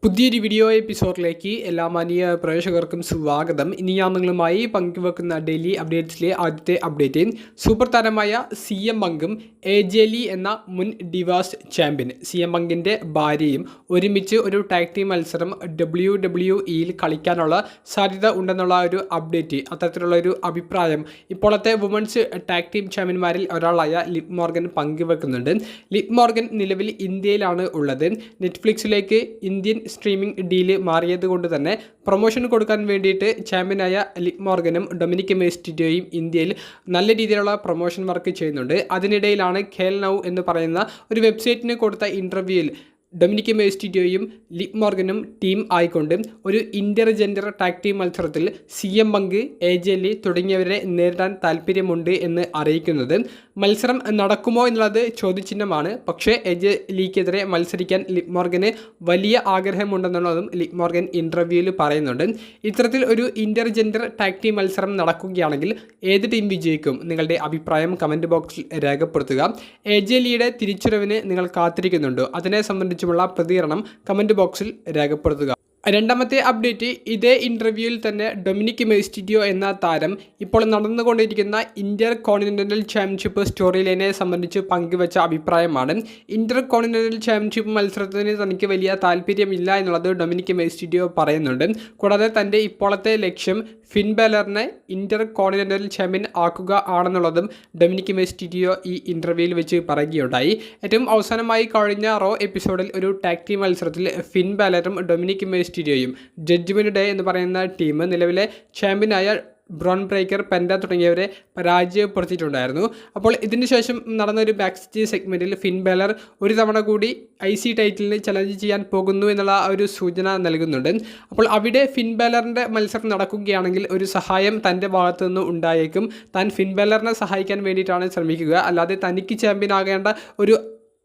പുതിയൊരു വീഡിയോ എപ്പിസോഡിലേക്ക് എല്ലാ മാന്യ പ്രേക്ഷകർക്കും സ്വാഗതം. ഇനി ഞാൻ നിങ്ങളുമായി പങ്കുവെക്കുന്ന ഡെയിലി അപ്ഡേറ്റ്സിലെ ആദ്യത്തെ അപ്ഡേറ്റ് സൂപ്പർ താരമായ CM പങ്കും AJ ലീ എന്ന മുൻ ഡിവാസ് ചാമ്പ്യൻ CM പങ്കിൻ്റെ ഭാര്യയും ഒരുമിച്ച് ഒരു ടാഗ് ടീം മത്സരം WWEയിൽ കളിക്കാനുള്ള സാധ്യത ഉണ്ടെന്നുള്ള ഒരു അപ്ഡേറ്റ്, അത്തരത്തിലുള്ള ഒരു അഭിപ്രായം ഇപ്പോഴത്തെ വുമൻസ് ടാഗ് ടീം ചാമ്പ്യന്മാരിൽ ഒരാളായ ലിവ് മോർഗൻ പങ്കുവെക്കുന്നുണ്ട്. ലിവ് മോർഗൻ നിലവിൽ ഇന്ത്യയിലാണ് ഉള്ളത്. നെറ്റ്ഫ്ലിക്സിലേക്ക് ഇന്ത്യൻ സ്ട്രീമിംഗ് ഡീല് മാറിയത് കൊണ്ട് തന്നെ പ്രൊമോഷൻ കൊടുക്കാൻ വേണ്ടിയിട്ട് ചാമ്പ്യനായ ലിവ് മോർഗനും ഡൊമിനിക് മിസ്റ്റീരിയോയും ഇന്ത്യയിൽ നല്ല രീതിയിലുള്ള പ്രൊമോഷൻ വർക്ക് ചെയ്യുന്നുണ്ട്. അതിനിടയിലാണ് ഖേൽ നൗ എന്ന് പറയുന്ന ഒരു വെബ്സൈറ്റിന് കൊടുത്ത ഇൻ്റർവ്യൂവിൽ ഡൊമിനിക് മിസ്റ്റീരിയോയും ലിവ് മോർഗനും ടീം ആയിക്കൊണ്ട് ഒരു ഇൻ്റർജെൻഡർ ടാഗ് ടീം മത്സരത്തിൽ CM പങ്ക്, AJ ലീ തുടങ്ങിയവരെ നേരിടാൻ താല്പര്യമുണ്ട് എന്ന് അറിയിക്കുന്നത്. മത്സരം നടക്കുമോ എന്നുള്ളത് ചോദ്യചിഹ്നമാണ്. പക്ഷേ AJ ലീക്കെതിരെ മത്സരിക്കാൻ ലിവ് മോർഗന് വലിയ ആഗ്രഹമുണ്ടെന്നുള്ളതും ലിവ് മോർഗൻ ഇൻ്റർവ്യൂവിൽ പറയുന്നുണ്ട്. ഇത്തരത്തിൽ ഒരു ഇൻ്റർജെൻഡർ ടാഗ് ടീം മത്സരം നടക്കുകയാണെങ്കിൽ ഏത് ടീം വിജയിക്കും? നിങ്ങളുടെ അഭിപ്രായം കമൻറ്റ് ബോക്സിൽ രേഖപ്പെടുത്തുക. AJ ലീയുടെ തിരിച്ചുവരവിന് നിങ്ങൾ കാത്തിരിക്കുന്നുണ്ടോ? അതിനെ സംബന്ധിച്ചുള്ള പ്രതികരണം കമൻറ്റ് ബോക്സിൽ രേഖപ്പെടുത്തുക. രണ്ടാമത്തെ അപ്ഡേറ്റ്, ഇതേ ഇൻ്റർവ്യൂവിൽ തന്നെ ഡൊമിനിക് മിസ്റ്റീരിയോ എന്ന താരം ഇപ്പോൾ നടന്നുകൊണ്ടിരിക്കുന്ന ഇന്റർ കോണ്ടിനെൻ്റൽ ചാമ്പ്യൻഷിപ്പ് സ്റ്റോറി ലൈനെ സംബന്ധിച്ച് പങ്കുവച്ച അഭിപ്രായമാണ്. ഇന്റർ കോണ്ടിനെൻ്റൽ ചാമ്പ്യൻഷിപ്പ് മത്സരത്തിന് തനിക്ക് വലിയ താല്പര്യമില്ല എന്നുള്ളത് ഡൊമിനിക് മിസ്റ്റീരിയോ പറയുന്നുണ്ട്. കൂടാതെ തൻ്റെ ഇപ്പോഴത്തെ ലക്ഷ്യം ഫിൻ ബാലറിനെ ഇന്റർ കോണ്ടിനെൻ്റൽ ചാമ്പ്യൻ ആക്കുക ആണെന്നുള്ളതും ഡൊമിനിക് മിസ്റ്റീരിയോ ഈ ഇൻ്റർവ്യൂവിൽ വെച്ച് പറയുകയുണ്ടായി. ഏറ്റവും അവസാനമായി കഴിഞ്ഞ റോ എപ്പിസോഡിൽ ഒരു ടാഗ് ടീം മത്സരത്തിൽ ഫിൻ ബാലറും ഡൊമിനിക് മിസ്റ്റീരിയോയും ജഡ്ജ്മെൻറ്റ് ഡേ എന്ന് പറയുന്ന ടീം നിലവിലെ ചാമ്പ്യനായ ബ്രോൺ ബ്രേക്കർ, പെൻഡ തുടങ്ങിയവരെ പരാജയപ്പെടുത്തിയിട്ടുണ്ടായിരുന്നു. അപ്പോൾ ഇതിന് ശേഷം നടന്ന ഒരു ബാക്ക് സ്റ്റേജ് സെഗ്മെൻറ്റിൽ ഫിൻ ബാലർ ഒരു തവണ കൂടി IC ടൈറ്റിലിന് ചലഞ്ച് ചെയ്യാൻ പോകുന്നു എന്നുള്ള ഒരു സൂചന നൽകുന്നുണ്ട്. അപ്പോൾ അവിടെ ഫിൻ ബാലറിൻ്റെ മത്സരം നടക്കുകയാണെങ്കിൽ ഒരു സഹായം തൻ്റെ ഭാഗത്തു നിന്ന് ഉണ്ടായേക്കും. താൻ ഫിൻ ബാലറിനെ സഹായിക്കാൻ വേണ്ടിയിട്ടാണ് ശ്രമിക്കുക, അല്ലാതെ തനിക്ക് ചാമ്പ്യൻ ആകേണ്ട ഒരു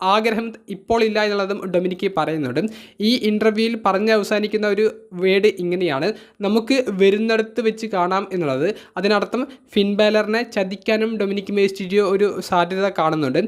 ആഗ്രഹം ഇപ്പോൾ ഇല്ല എന്നുള്ളതും ഡൊമിനിക് പറയുന്നുണ്ട്. ഈ ഇൻ്റർവ്യൂവിൽ പറഞ്ഞ് അവസാനിക്കുന്ന ഒരു വേർഡ് ഇങ്ങനെയാണ്: നമുക്ക് വരുന്നിടത്ത് വെച്ച് കാണാം എന്നുള്ളത്. അതിനർത്ഥം ഫിൻ ബാലറിനെ ചതിക്കാനും ഡൊമിനിക് മിസ്റ്റീരിയോ ഒരു സാധ്യത കാണുന്നുണ്ട്.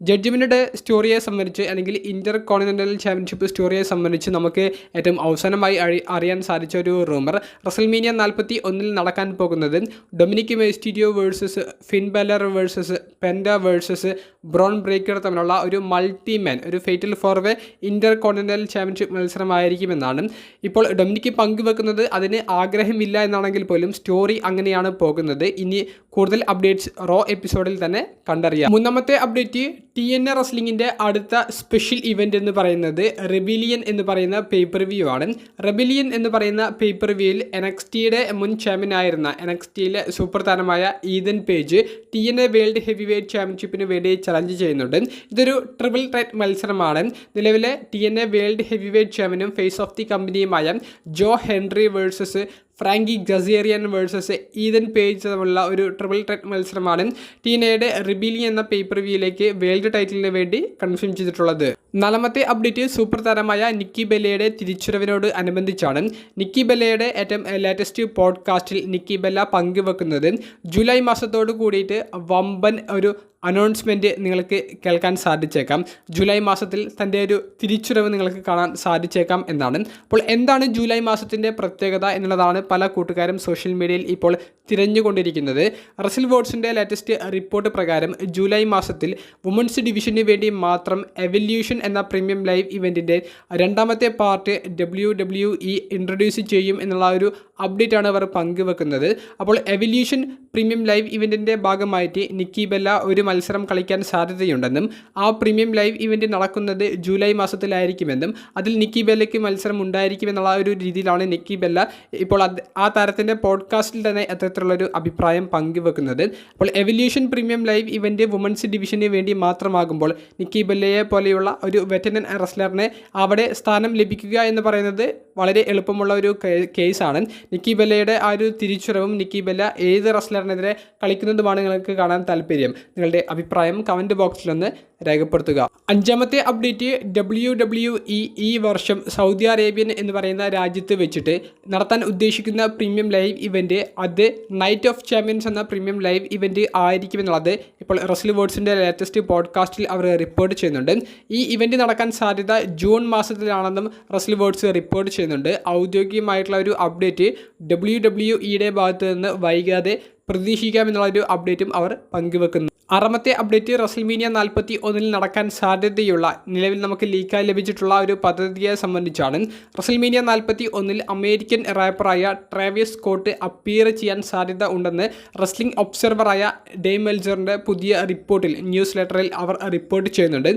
ജഡ്ജ്മെൻറ്റ് ഡേ സ്റ്റോറിയെ സംബന്ധിച്ച് അല്ലെങ്കിൽ ഇന്റർ കോണ്ടിനെൻ്റൽ ചാമ്പ്യൻഷിപ്പ് സ്റ്റോറിയെ സംബന്ധിച്ച് നമുക്ക് ഏറ്റവും അവസാനമായി അറിയാൻ സാധിച്ച ഒരു റൂമർ, റസൽമേനിയ 41 നടക്കാൻ പോകുന്നത് Dominic Mysterio versus Finn Balor versus Penta versus Bron Breakker തമ്മിലുള്ള ഒരു മൾട്ടിമാൻ, ഒരു fatal four way intercontinental championship മത്സരമായിരിക്കുമെന്നാണ് ഇപ്പോൾ ഡൊമിനിക് പങ്കുവെക്കുന്നത്. അതിന് ആഗ്രഹമില്ല എന്നാണെങ്കിൽ പോലും സ്റ്റോറി അങ്ങനെയാണ് പോകുന്നത്. ഇനി കൂടുതൽ അപ്ഡേറ്റ്സ് റോ എപ്പിസോഡിൽ തന്നെ കണ്ടറിയാം. മൂന്നാമത്തെ അപ്ഡേറ്റ്, TNA റെസ്ലിംഗിൻ്റെ അടുത്ത സ്പെഷ്യൽ ഇവൻ്റ് എന്ന് പറയുന്നത് റെബിലിയൻ എന്ന് പറയുന്ന പേപ്പർ വ്യൂ ആണ്. റെബിലിയൻ എന്ന് പറയുന്ന പേപ്പർ വ്യൂവിൽ NXTയുടെ മുൻ ചാമ്പ്യനായിരുന്ന NXTയിലെ സൂപ്പർ താരമായ Ethan Page TNA world heavyweight ചാമ്പ്യൻഷിപ്പിന് വേണ്ടി ചലഞ്ച് ചെയ്യുന്നുണ്ട്. ഇതൊരു ട്രിപ്പിൾ ത്രെറ്റ് മത്സരമാണ്. നിലവിലെ TNA വേൾഡ് ഹെവി വെയ്റ്റ് ചാമ്പ്യനും ഫേസ് ഓഫ് ദി കമ്പനിയുമായ Joe Henry versus Frankie Kazarian versus Ethan Page തമ്മിലുള്ള ഒരു ട്രിപ്പിൾ ത്രെറ്റ് മത്സരമാണ് TNAയുടെ റിബിലിയൻ എന്ന പേപ്പർ വ്യൂയിലേക്ക് വേൾഡ് ടൈറ്റിലിന് വേണ്ടി കൺഫേം ചെയ്തിട്ടുള്ളത്. നാലാമത്തെ അപ്ഡേറ്റ്, സൂപ്പർ താരമായ നിക്കി ബെല്ലയുടെ തിരിച്ചുവരവിനോട് അനുബന്ധിച്ചാണ്. നിക്കി ബെല്ലയുടെ ഏറ്റവും ലേറ്റസ്റ്റ് പോഡ്കാസ്റ്റിൽ നിക്കി ബെല്ല പങ്കുവെക്കുന്നത് ജൂലൈ മാസത്തോട് കൂടിയിട്ട് വമ്പൻ ഒരു അനൗൺസ്മെൻറ്റ് നിങ്ങൾക്ക് കേൾക്കാൻ സാധിച്ചേക്കാം. ജൂലൈ മാസത്തിൽ തൻ്റെ ഒരു തിരിച്ചുവരവ് നിങ്ങൾക്ക് കാണാൻ സാധിച്ചേക്കാം എന്നാണ്. അപ്പോൾ എന്താണ് ജൂലൈ മാസത്തിൻ്റെ പ്രത്യേകത എന്നുള്ളതാണ് പല കൂട്ടുകാരും സോഷ്യൽ മീഡിയയിൽ ഇപ്പോൾ തിരഞ്ഞുകൊണ്ടിരിക്കുന്നത്. റസൽ വോട്സിൻ്റെ ലേറ്റസ്റ്റ് റിപ്പോർട്ട് പ്രകാരം ജൂലൈ മാസത്തിൽ വുമൻസ് ഡിവിഷന് വേണ്ടി മാത്രം എവല്യൂഷൻ എന്ന പ്രീമിയം ലൈവ് ഇവൻറ്റിൻ്റെ രണ്ടാമത്തെ പാർട്ട് WWE ഇൻട്രൊഡ്യൂസ് ചെയ്യും എന്നുള്ള ഒരു അപ്ഡേറ്റ് ആണ് അവർ പങ്കുവെക്കുന്നത്. അപ്പോൾ എവല്യൂഷൻ പ്രീമിയം ലൈവ് ഇവൻറ്റിൻ്റെ ഭാഗമായിട്ട് നിക്കി ബെല്ല ഒരു മത്സരം കളിക്കാൻ സാധ്യതയുണ്ടെന്നും ആ പ്രീമിയം ലൈവ് ഇവൻറ്റ് നടക്കുന്നത് ജൂലൈ മാസത്തിലായിരിക്കുമെന്നും അതിൽ നിക്കി ബെല്ലയ്ക്ക് മത്സരം ഉണ്ടായിരിക്കുമെന്നുള്ള ഒരു രീതിയിലാണ് നിക്കി ബെല്ല ഇപ്പോൾ ആ താരത്തിൻ്റെ പോഡ്കാസ്റ്റിൽ തന്നെ അത്തരത്തിലുള്ളൊരു അഭിപ്രായം പങ്കുവെക്കുന്നത്. അപ്പോൾ evolution premium live event women's ഡിവിഷന് വേണ്ടി മാത്രമാകുമ്പോൾ നിക്കി ബെല്ലയെ പോലെയുള്ള ഒരു വെറ്ററൻ റെസ്ലറിനെ അവിടെ സ്ഥാനം ലഭിക്കുക എന്ന് പറയുന്നത് വളരെ എളുപ്പമുള്ള ഒരു കേസാണ്. നിക്കി ബെല്ലയുടെ ആ ഒരു തിരിച്ചുവരവും നിക്കി ബെല്ല ഏത് റെസ്ലറിനെതിരെ കളിക്കുന്നതുമാണ് നിങ്ങൾക്ക് കാണാൻ താല്പര്യം. നിങ്ങളുടെ അഭിപ്രായം കമൻറ്റ് ബോക്സിലൊന്ന് രേഖപ്പെടുത്തുക. അഞ്ചാമത്തെ അപ്ഡേറ്റ് WWE ഈ വർഷം സൗദി അറേബ്യൻ എന്ന് പറയുന്ന രാജ്യത്ത് വെച്ചിട്ട് നടത്താൻ ഉദ്ദേശിക്കുന്ന പ്രീമിയം ലൈവ് ഇവൻറ്റ് അത് നൈറ്റ് ഓഫ് ചാമ്പ്യൻസ് എന്ന പ്രീമിയം ലൈവ് ഇവൻറ്റ് ആയിരിക്കുമെന്നുള്ളത് ഇപ്പോൾ റെസ്ലി വേർഡ്സിൻ്റെ ലേറ്റസ്റ്റ് പോഡ്കാസ്റ്റിൽ അവർ റിപ്പോർട്ട് ചെയ്യുന്നുണ്ട്. ഈ ഇവൻറ്റ് നടക്കാൻ സാധ്യത ജൂൺ മാസത്തിലാണെന്നും റെസ്ലി വേർഡ്സ് റിപ്പോർട്ട് ചെയ്യുന്നുണ്ട്. ഔദ്യോഗികമായിട്ടുള്ള ഒരു അപ്ഡേറ്റ് WWEയുടെ ഭാഗത്ത് നിന്ന് വൈകാതെ പ്രതീക്ഷിക്കാമെന്നുള്ളൊരു അപ്ഡേറ്റും അവർ പങ്കുവെക്കുന്നു. ആറാമത്തെ അപ്ഡേറ്റ് റെസ്ൽമേനിയ 41 നടക്കാൻ സാധ്യതയുള്ള നിലവിൽ നമുക്ക് ലീക്കായി ലഭിച്ചിട്ടുള്ള ഒരു പദ്ധതിയെ സംബന്ധിച്ചാണ്. റെസ്ൽമേനിയ 41 അമേരിക്കൻ റാപ്പറായ ട്രാവിസ് സ്കോട്ട് അപ്പിയർ ചെയ്യാൻ സാധ്യത ഉണ്ടെന്ന് റെസ്ലിംഗ് ഒബ്സർവറായ ഡേവ് മെൽസറിൻ്റെ പുതിയ റിപ്പോർട്ടിൽ ന്യൂസ് ലെറ്ററിൽ അവർ റിപ്പോർട്ട് ചെയ്യുന്നുണ്ട്.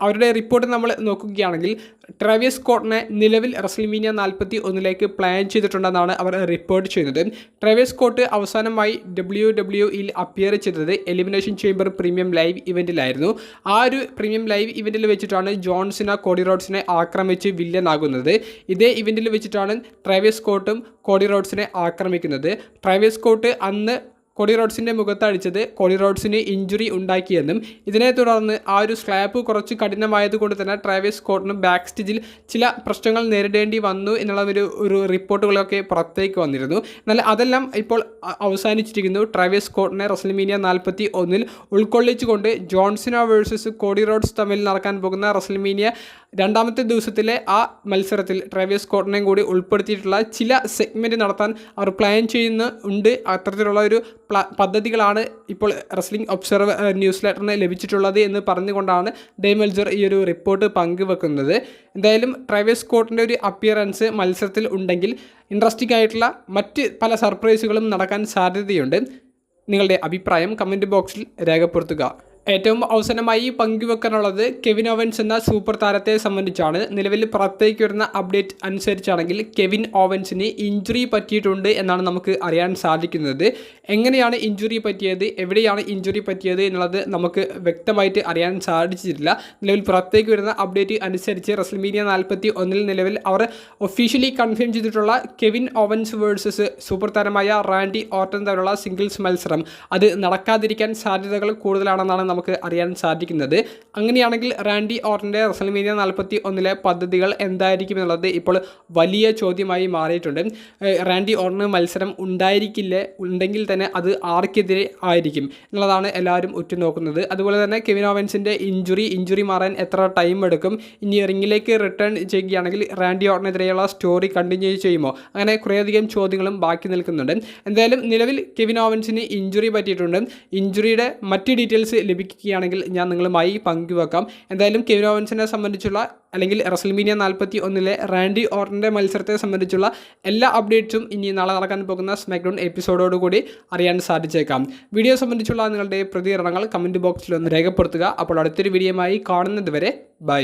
അവരുടെ റിപ്പോർട്ട് നമ്മൾ നോക്കുകയാണെങ്കിൽ ട്രാവിസ് സ്കോട്ടിനെ നിലവിൽ റെസ്ൽമേനിയ 41 പ്ലാൻ ചെയ്തിട്ടുണ്ടെന്നാണ് അവർ റിപ്പോർട്ട് ചെയ്യുന്നത്. ട്രാവിസ് സ്കോട്ട് അവസാനമായി WWEയിൽ അപ്പിയർ ചെയ്തത് എലിമിനേഷൻ ചേംബർ പ്രീമിയം ലൈവ് ഇവൻറ്റിലായിരുന്നു. ആ ഒരു പ്രീമിയം ലൈവ് ഇവൻറ്റിൽ വെച്ചിട്ടാണ് ജോൺ സിന കോഡി റോഡ്സിനെ ആക്രമിച്ച് വില്ലനാകുന്നത്. ഇതേ ഇവൻറ്റിൽ വെച്ചിട്ടാണ് ട്രാവിസ് സ്കോട്ടും കോഡി റോഡ്സിനെ ആക്രമിക്കുന്നത്. ട്രാവിസ് സ്കോട്ട് അന്ന് കോഡി റോഡ്സിൻ്റെ മുഖത്തടിച്ചത് കോഡി റോഡ്സിന് ഇഞ്ചുറി ഉണ്ടാക്കിയെന്നും ഇതിനെ തുടർന്ന് ആ ഒരു സ്ലാപ്പ് കുറച്ച് കഠിനമായതുകൊണ്ട് തന്നെ ട്രാവിസ് സ്കോട്ടിന് ബാക്ക് സ്റ്റേജിൽ ചില പ്രശ്നങ്ങൾ നേരിടേണ്ടി വന്നു എന്നുള്ള ഒരു റിപ്പോർട്ടുകളൊക്കെ പുറത്തേക്ക് വന്നിരുന്നു. എന്നാൽ അതെല്ലാം ഇപ്പോൾ അവസാനിച്ചിരിക്കുന്നു. ട്രാവിസ് സ്കോട്ടിനെ റെസ്ൽമേനിയ 41 ഉൾക്കൊള്ളിച്ചുകൊണ്ട് John Cena versus Cody Rhodes തമ്മിൽ നടക്കാൻ പോകുന്ന റെസ്ൽമേനിയ രണ്ടാമത്തെ ദിവസത്തിലെ ആ മത്സരത്തിൽ ട്രാവിസ് സ്കോട്ടിനെയും കൂടി ഉൾപ്പെടുത്തിയിട്ടുള്ള ചില സെഗ്മെൻറ്റ് നടത്താൻ അവർ പ്ലാൻ ചെയ്യുന്നുണ്ട്. അത്തരത്തിലുള്ള ഒരു പദ്ധതികളാണ് ഇപ്പോൾ റെസ്ലിംഗ് ഒബ്സർവർ ന്യൂസ് ലെറ്ററിന് ലഭിച്ചിട്ടുള്ളത് എന്ന് പറഞ്ഞുകൊണ്ടാണ് ഡേവ് മെൽസർ ഈ ഒരു റിപ്പോർട്ട് പങ്കുവെക്കുന്നത്. എന്തായാലും ട്രാവിസ് സ്കോട്ടിൻ്റെ ഒരു അപ്പിയറൻസ് മത്സരത്തിൽ ഉണ്ടെങ്കിൽ ഇൻട്രസ്റ്റിംഗ് ആയിട്ടുള്ള മറ്റ് പല സർപ്രൈസുകളും നടക്കാൻ സാധ്യതയുണ്ട്. നിങ്ങളുടെ അഭിപ്രായം കമൻറ്റ് ബോക്സിൽ രേഖപ്പെടുത്തുക. ഏറ്റവും അവസാനമായി പങ്കുവെക്കാനുള്ളത് കെവിൻ ഓവൻസ് എന്ന സൂപ്പർ താരത്തെ സംബന്ധിച്ചാണ്. നിലവിൽ പുറത്തേക്ക് വരുന്ന അപ്ഡേറ്റ് അനുസരിച്ചാണെങ്കിൽ കെവിൻ ഓവൻസിന് ഇഞ്ചുറി പറ്റിയിട്ടുണ്ട് എന്നാണ് നമുക്ക് അറിയാൻ സാധിക്കുന്നത്. എങ്ങനെയാണ് ഇഞ്ചുറി പറ്റിയത്, എവിടെയാണ് ഇഞ്ചുറി പറ്റിയത് എന്നുള്ളത് നമുക്ക് വ്യക്തമായിട്ട് അറിയാൻ സാധിച്ചിട്ടില്ല. നിലവിൽ പുറത്തേക്ക് വരുന്ന അപ്ഡേറ്റ് അനുസരിച്ച് റെസ്ൽമേനിയ 41 നിലവിൽ അവർ ഒഫീഷ്യലി കൺഫേം ചെയ്തിട്ടുള്ള കെവിൻ ഓവൻസ് വേഴ്സസ് സൂപ്പർ താരമായ റാൻഡി ഓർട്ടൺ തമ്മിലുള്ള സിംഗിൾസ് മത്സരം അത് നടക്കാതിരിക്കാൻ സാധ്യതകൾ കൂടുതലാണെന്നാണ് നമുക്ക് അറിയാൻ സാധിക്കുന്നത്. അങ്ങനെയാണെങ്കിൽ റാൻഡി ഓർട്ടൻ്റെ റെസ്ൽമേനിയ 41 പദ്ധതികൾ എന്തായിരിക്കും എന്നുള്ളത് ഇപ്പോൾ വലിയ ചോദ്യമായി മാറിയിട്ടുണ്ട്. റാൻഡി ഓർട്ടന് മത്സരം ഉണ്ടെങ്കിൽ തന്നെ അത് ആർക്കെതിരെ ആയിരിക്കും എന്നുള്ളതാണ് എല്ലാവരും ഉറ്റുനോക്കുന്നത്. അതുപോലെ തന്നെ കെവിൻ ഓവൻസിൻ്റെ ഇഞ്ചുറി മാറാൻ എത്ര ടൈം എടുക്കും, ഇനി റിങ്ങിലേക്ക് റിട്ടേൺ ചെയ്യുകയാണെങ്കിൽ റാൻഡി ഓർട്ടനെതിരെയുള്ള സ്റ്റോറി കണ്ടിന്യൂ ചെയ്യുമോ, അങ്ങനെ കുറേയധികം ചോദ്യങ്ങളും ബാക്കി നിൽക്കുന്നുണ്ട്. എന്തായാലും നിലവിൽ കെവിൻ ഓവൻസിന് ഇഞ്ചുറി പറ്റിയിട്ടുണ്ട്. ഇഞ്ചുറിയുടെ മറ്റ് ഡീറ്റെയിൽസ് ലഭിക്കുകയാണെങ്കിൽ ഞാൻ നിങ്ങളുമായി പങ്കുവെക്കാം. എന്തായാലും കെവിൻ ഓവൻസിനെ സംബന്ധിച്ചുള്ള അല്ലെങ്കിൽ റെസ്ൽമേനിയ 41 റാൻഡി ഓർട്ടൻ്റെ മത്സരത്തെ സംബന്ധിച്ചുള്ള എല്ലാ അപ്ഡേറ്റ്സും ഇനി നാളെ നടക്കാൻ പോകുന്ന സ്മാക്ഡൗൺ എപ്പിസോഡോടുകൂടി അറിയാൻ സാധിച്ചേക്കാം. വീഡിയോ സംബന്ധിച്ചുള്ള നിങ്ങളുടെ പ്രതികരണങ്ങൾ കമൻറ്റ് ബോക്സിൽ ഒന്ന് രേഖപ്പെടുത്തുക. അപ്പോൾ അടുത്തൊരു വീഡിയോയുമായി കാണുന്നത് വരെ ബൈ.